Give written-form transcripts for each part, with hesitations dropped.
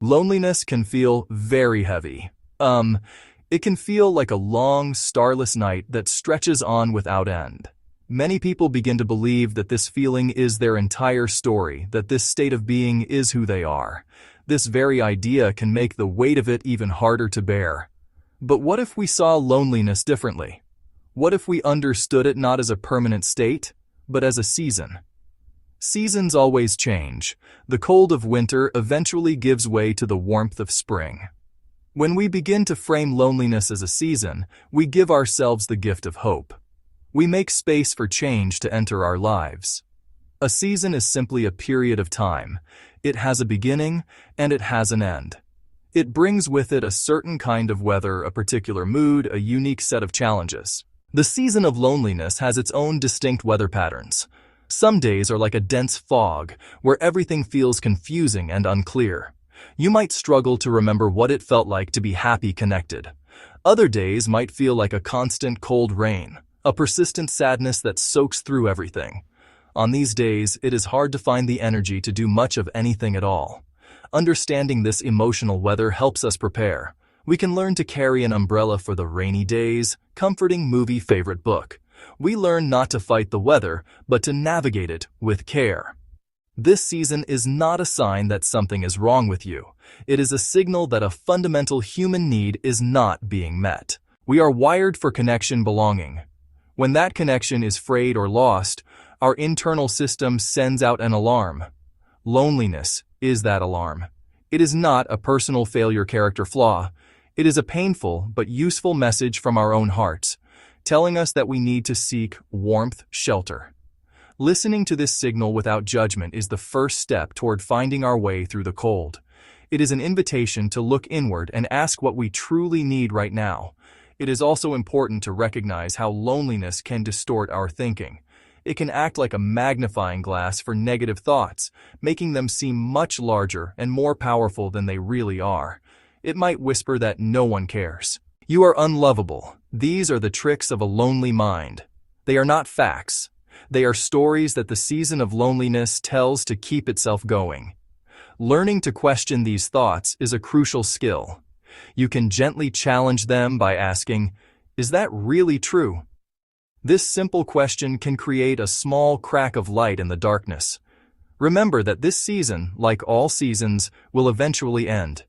Loneliness can feel very heavy. It can feel like a long, starless night that stretches on without end. Many people begin to believe that this feeling is their entire story, that this state of being is who they are. This very idea can make the weight of it even harder to bear. But what if we saw loneliness differently? What if we understood it not as a permanent state, but as a season? Seasons always change. The cold of winter eventually gives way to the warmth of spring. When we begin to frame loneliness as a season, we give ourselves the gift of hope. We make space for change to enter our lives. A season is simply a period of time. It has a beginning and it has an end. It brings with it a certain kind of weather, a particular mood, a unique set of challenges. The season of loneliness has its own distinct weather patterns. Some days are like a dense fog, where everything feels confusing and unclear. You might struggle to remember what it felt like to be happy connected. Other days might feel like a constant cold rain, a persistent sadness that soaks through everything. On these days, it is hard to find the energy to do much of anything at all. Understanding this emotional weather helps us prepare. We can learn to carry an umbrella for the rainy days, comforting movie favorite book. We learn not to fight the weather, but to navigate it with care. This season is not a sign that something is wrong with you. It is a signal that a fundamental human need is not being met. We are wired for connection, belonging. When that connection is frayed or lost, our internal system sends out an alarm. Loneliness is that alarm. It is not a personal failure character flaw. It is a painful but useful message from our own hearts, telling us that we need to seek warmth, shelter. Listening to this signal without judgment is the first step toward finding our way through the cold. It is an invitation to look inward and ask what we truly need right now. It is also important to recognize how loneliness can distort our thinking. It can act like a magnifying glass for negative thoughts, making them seem much larger and more powerful than they really are. It might whisper that no one cares. You are unlovable. These are the tricks of a lonely mind. They are not facts. They are stories that the season of loneliness tells to keep itself going. Learning to question these thoughts is a crucial skill. You can gently challenge them by asking, "Is that really true?" This simple question can create a small crack of light in the darkness. Remember that this season, like all seasons, will eventually end.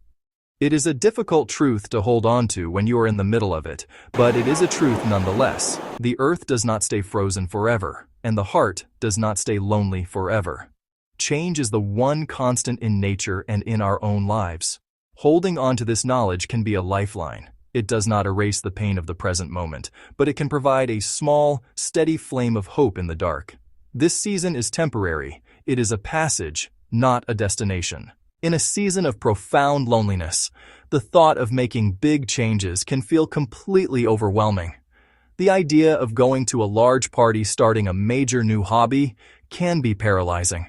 It is a difficult truth to hold on to when you are in the middle of it, but it is a truth nonetheless. The earth does not stay frozen forever, and the heart does not stay lonely forever. Change is the one constant in nature and in our own lives. Holding on to this knowledge can be a lifeline. It does not erase the pain of the present moment, but it can provide a small, steady flame of hope in the dark. This season is temporary. It is a passage, not a destination. In a season of profound loneliness, the thought of making big changes can feel completely overwhelming. The idea of going to a large party, starting a major new hobby, can be paralyzing.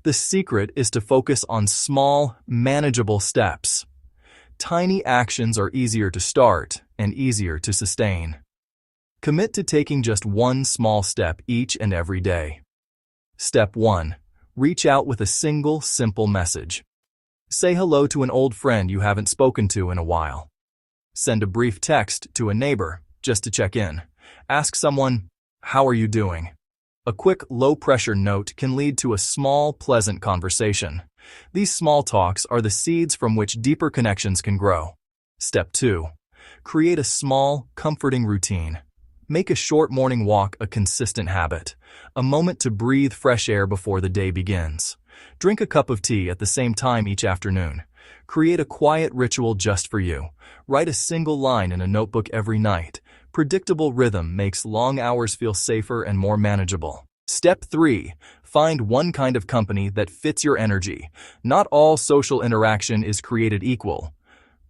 The secret is to focus on small, manageable steps. Tiny actions are easier to start and easier to sustain. Commit to taking just one small step each and every day. Step 1. Reach out with a single, simple message. Say hello to an old friend you haven't spoken to in a while. Send a brief text to a neighbor just to check in. Ask someone, "How are you doing?" A quick, low-pressure note can lead to a small, pleasant conversation. These small talks are the seeds from which deeper connections can grow. Step 2. Create a small, comforting routine. Make a short morning walk a consistent habit, a moment to breathe fresh air before the day begins. Drink a cup of tea at the same time each afternoon. Create a quiet ritual just for you. Write a single line in a notebook every night. Predictable rhythm makes long hours feel safer and more manageable. Step 3. Find one kind of company that fits your energy. Not all social interaction is created equal.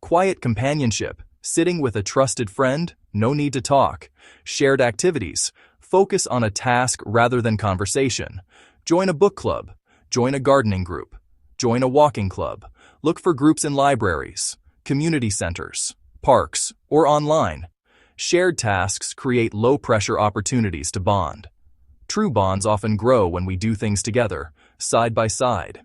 Quiet companionship, sitting with a trusted friend, no need to talk. Shared activities, focus on a task rather than conversation. Join a book club. Join a gardening group. Join a walking club. Look for groups in libraries, community centers, parks, or online. Shared tasks create low-pressure opportunities to bond. True bonds often grow when we do things together, side by side.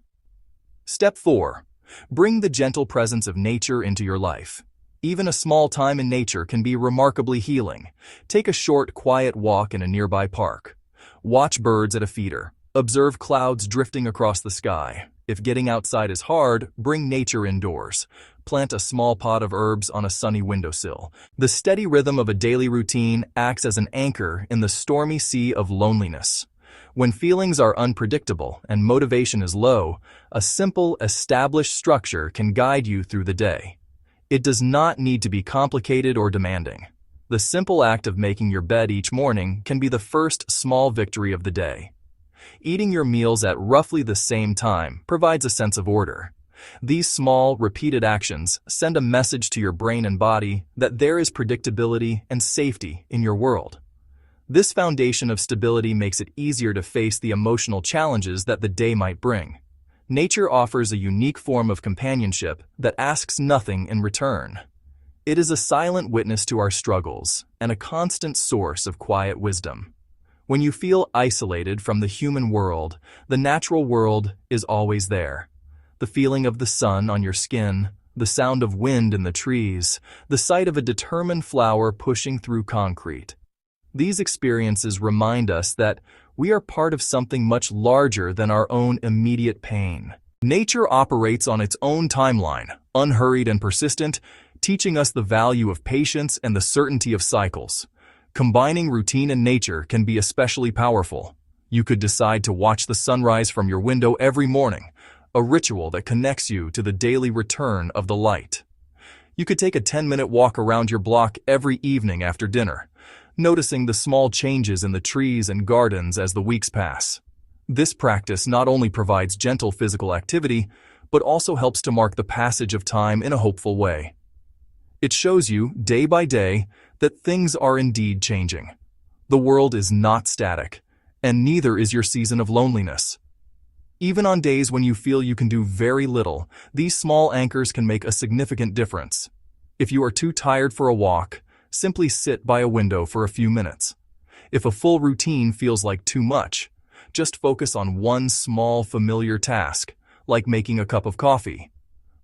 Step 4. Bring the gentle presence of nature into your life. Even a small time in nature can be remarkably healing. Take a short, quiet walk in a nearby park. Watch birds at a feeder. Observe clouds drifting across the sky. If getting outside is hard, bring nature indoors. Plant a small pot of herbs on a sunny windowsill. The steady rhythm of a daily routine acts as an anchor in the stormy sea of loneliness. When feelings are unpredictable and motivation is low, a simple, established structure can guide you through the day. It does not need to be complicated or demanding. The simple act of making your bed each morning can be the first small victory of the day. Eating your meals at roughly the same time provides a sense of order. These small, repeated actions send a message to your brain and body that there is predictability and safety in your world. This foundation of stability makes it easier to face the emotional challenges that the day might bring. Nature offers a unique form of companionship that asks nothing in return. It is a silent witness to our struggles and a constant source of quiet wisdom. When you feel isolated from the human world, the natural world is always there. The feeling of the sun on your skin, the sound of wind in the trees, the sight of a determined flower pushing through concrete. These experiences remind us that we are part of something much larger than our own immediate pain. Nature operates on its own timeline, unhurried and persistent, teaching us the value of patience and the certainty of cycles. Combining routine and nature can be especially powerful. You could decide to watch the sunrise from your window every morning, a ritual that connects you to the daily return of the light. You could take a 10-minute walk around your block every evening after dinner, noticing the small changes in the trees and gardens as the weeks pass. This practice not only provides gentle physical activity, but also helps to mark the passage of time in a hopeful way. It shows you, day by day, that things are indeed changing. The world is not static, and neither is your season of loneliness. Even on days when you feel you can do very little, these small anchors can make a significant difference. If you are too tired for a walk, simply sit by a window for a few minutes. If a full routine feels like too much, just focus on one small familiar task, like making a cup of coffee.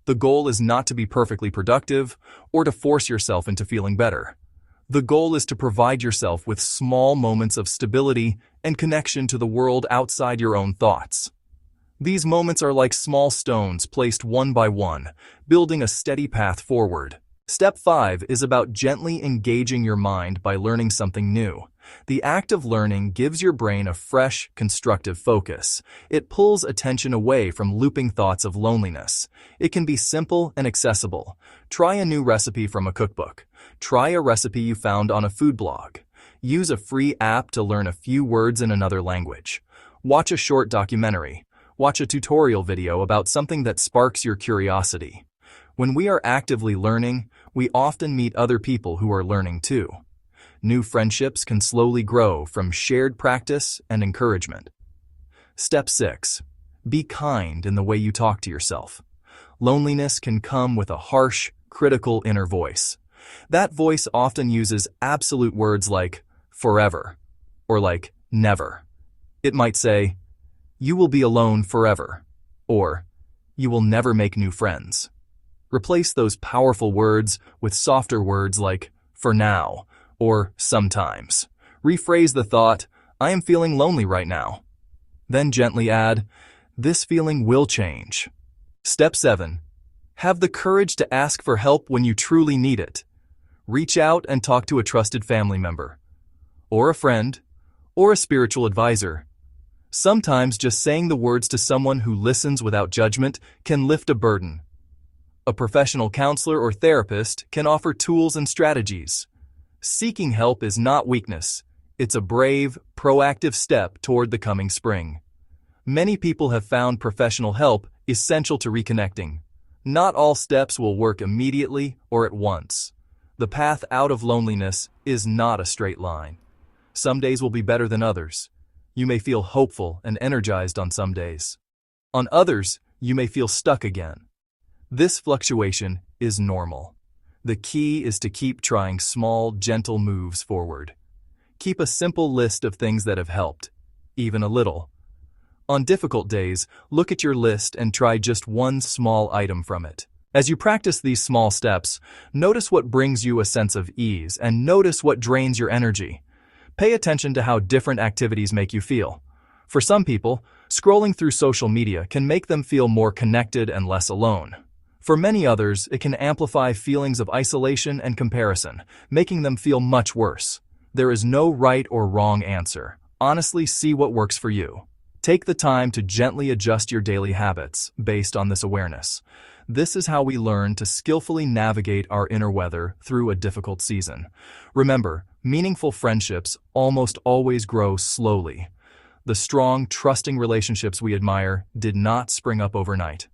The goal is not to be perfectly productive or to force yourself into feeling better. The goal is to provide yourself with small moments of stability and connection to the world outside your own thoughts. These moments are like small stones placed one by one, building a steady path forward. Step 5 is about gently engaging your mind by learning something new. The act of learning gives your brain a fresh, constructive focus. It pulls attention away from looping thoughts of loneliness. It can be simple and accessible. Try a new recipe from a cookbook. Try a recipe you found on a food blog. Use a free app to learn a few words in another language. Watch a short documentary. Watch a tutorial video about something that sparks your curiosity. When we are actively learning, we often meet other people who are learning too. New friendships can slowly grow from shared practice and encouragement. Step 6. Be kind in the way you talk to yourself. Loneliness can come with a harsh, critical inner voice. That voice often uses absolute words like forever or like never. It might say, "You will be alone forever," or "You will never make new friends." Replace those powerful words with softer words like "for now" or "sometimes." Rephrase the thought, "I am feeling lonely right now." Then gently add, "This feeling will change." Step 7. Have the courage to ask for help when you truly need it. Reach out and talk to a trusted family member, or a friend, or a spiritual advisor. Sometimes just saying the words to someone who listens without judgment can lift a burden. A professional counselor or therapist can offer tools and strategies. Seeking help is not weakness. It's a brave, proactive step toward the coming spring. Many people have found professional help essential to reconnecting. Not all steps will work immediately or at once. The path out of loneliness is not a straight line. Some days will be better than others. You may feel hopeful and energized on some days. On others, you may feel stuck again. This fluctuation is normal. The key is to keep trying small, gentle moves forward. Keep a simple list of things that have helped, even a little. On difficult days, look at your list and try just one small item from it. As you practice these small steps, notice what brings you a sense of ease and notice what drains your energy. Pay attention to how different activities make you feel. For some people, scrolling through social media can make them feel more connected and less alone. For many others, it can amplify feelings of isolation and comparison, making them feel much worse. There is no right or wrong answer. Honestly, see what works for you. Take the time to gently adjust your daily habits based on this awareness. This is how we learn to skillfully navigate our inner weather through a difficult season. Remember, meaningful friendships almost always grow slowly. The strong, trusting relationships we admire did not spring up overnight.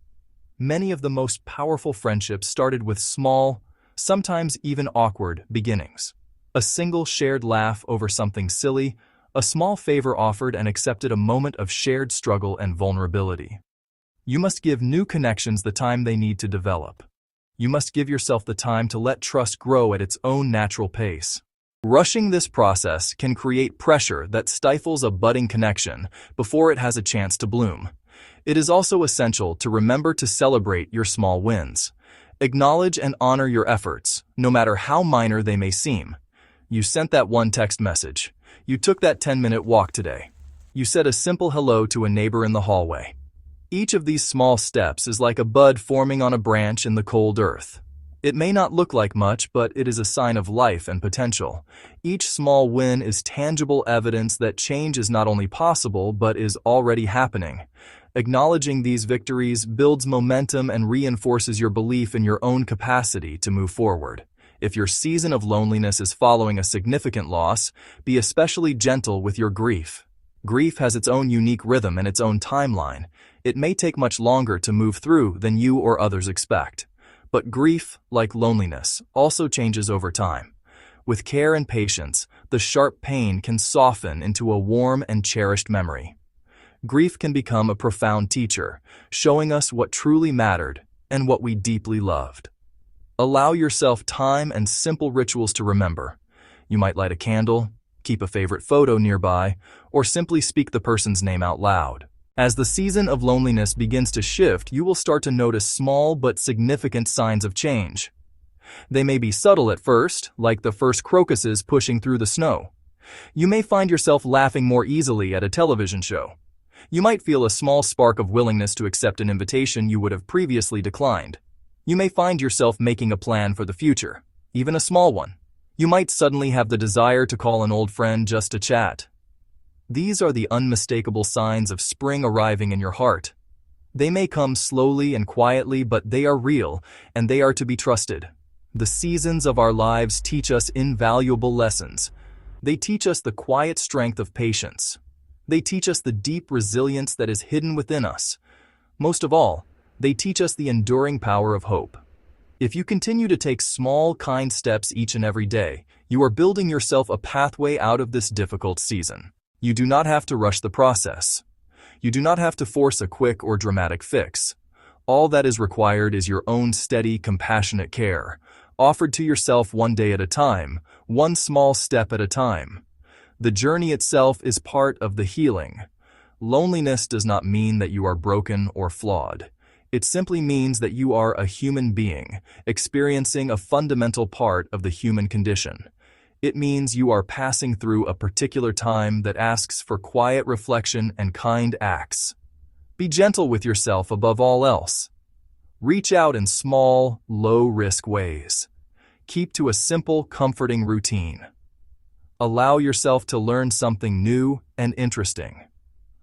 Many of the most powerful friendships started with small, sometimes even awkward, beginnings. A single shared laugh over something silly, a small favor offered and accepted, a moment of shared struggle and vulnerability. You must give new connections the time they need to develop. You must give yourself the time to let trust grow at its own natural pace. Rushing this process can create pressure that stifles a budding connection before it has a chance to bloom. It is also essential to remember to celebrate your small wins. Acknowledge and honor your efforts, no matter how minor they may seem. You sent that one text message. You took that 10-minute walk today. You said a simple hello to a neighbor in the hallway. Each of these small steps is like a bud forming on a branch in the cold earth. It may not look like much, but it is a sign of life and potential. Each small win is tangible evidence that change is not only possible, but is already happening. Acknowledging these victories builds momentum and reinforces your belief in your own capacity to move forward. If your season of loneliness is following a significant loss, be especially gentle with your grief. Grief has its own unique rhythm and its own timeline. It may take much longer to move through than you or others expect. But grief, like loneliness, also changes over time. With care and patience, the sharp pain can soften into a warm and cherished memory. Grief can become a profound teacher, showing us what truly mattered and what we deeply loved. Allow yourself time and simple rituals to remember. You might light a candle, keep a favorite photo nearby, or simply speak the person's name out loud. As the season of loneliness begins to shift, you will start to notice small but significant signs of change. They may be subtle at first, like the first crocuses pushing through the snow. You may find yourself laughing more easily at a television show. You might feel a small spark of willingness to accept an invitation you would have previously declined. You may find yourself making a plan for the future, even a small one. You might suddenly have the desire to call an old friend just to chat. These are the unmistakable signs of spring arriving in your heart. They may come slowly and quietly, but they are real, and they are to be trusted. The seasons of our lives teach us invaluable lessons. They teach us the quiet strength of patience. They teach us the deep resilience that is hidden within us. Most of all, they teach us the enduring power of hope. If you continue to take small, kind steps each and every day, you are building yourself a pathway out of this difficult season. You do not have to rush the process. You do not have to force a quick or dramatic fix. All that is required is your own steady, compassionate care, offered to yourself one day at a time, one small step at a time. The journey itself is part of the healing. Loneliness does not mean that you are broken or flawed. It simply means that you are a human being, experiencing a fundamental part of the human condition. It means you are passing through a particular time that asks for quiet reflection and kind acts. Be gentle with yourself above all else. Reach out in small, low-risk ways. Keep to a simple, comforting routine. Allow yourself to learn something new and interesting.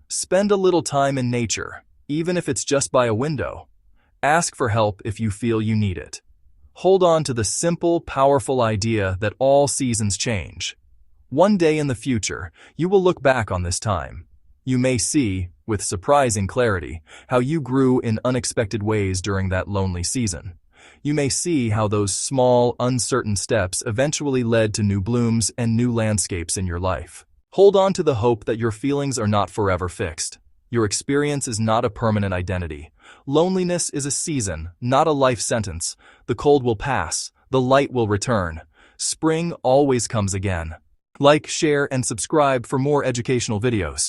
Spend a little time in nature, even if it's just by a window. Ask for help if you feel you need it. Hold on to the simple, powerful idea that all seasons change. One day in the future, you will look back on this time. You may see, with surprising clarity, how you grew in unexpected ways during that lonely season. You may see how those small, uncertain steps eventually led to new blooms and new landscapes in your life. Hold on to the hope that your feelings are not forever fixed. Your experience is not a permanent identity. Loneliness is a season, not a life sentence. The cold will pass. The light will return. Spring always comes again. Like, share, and subscribe for more educational videos.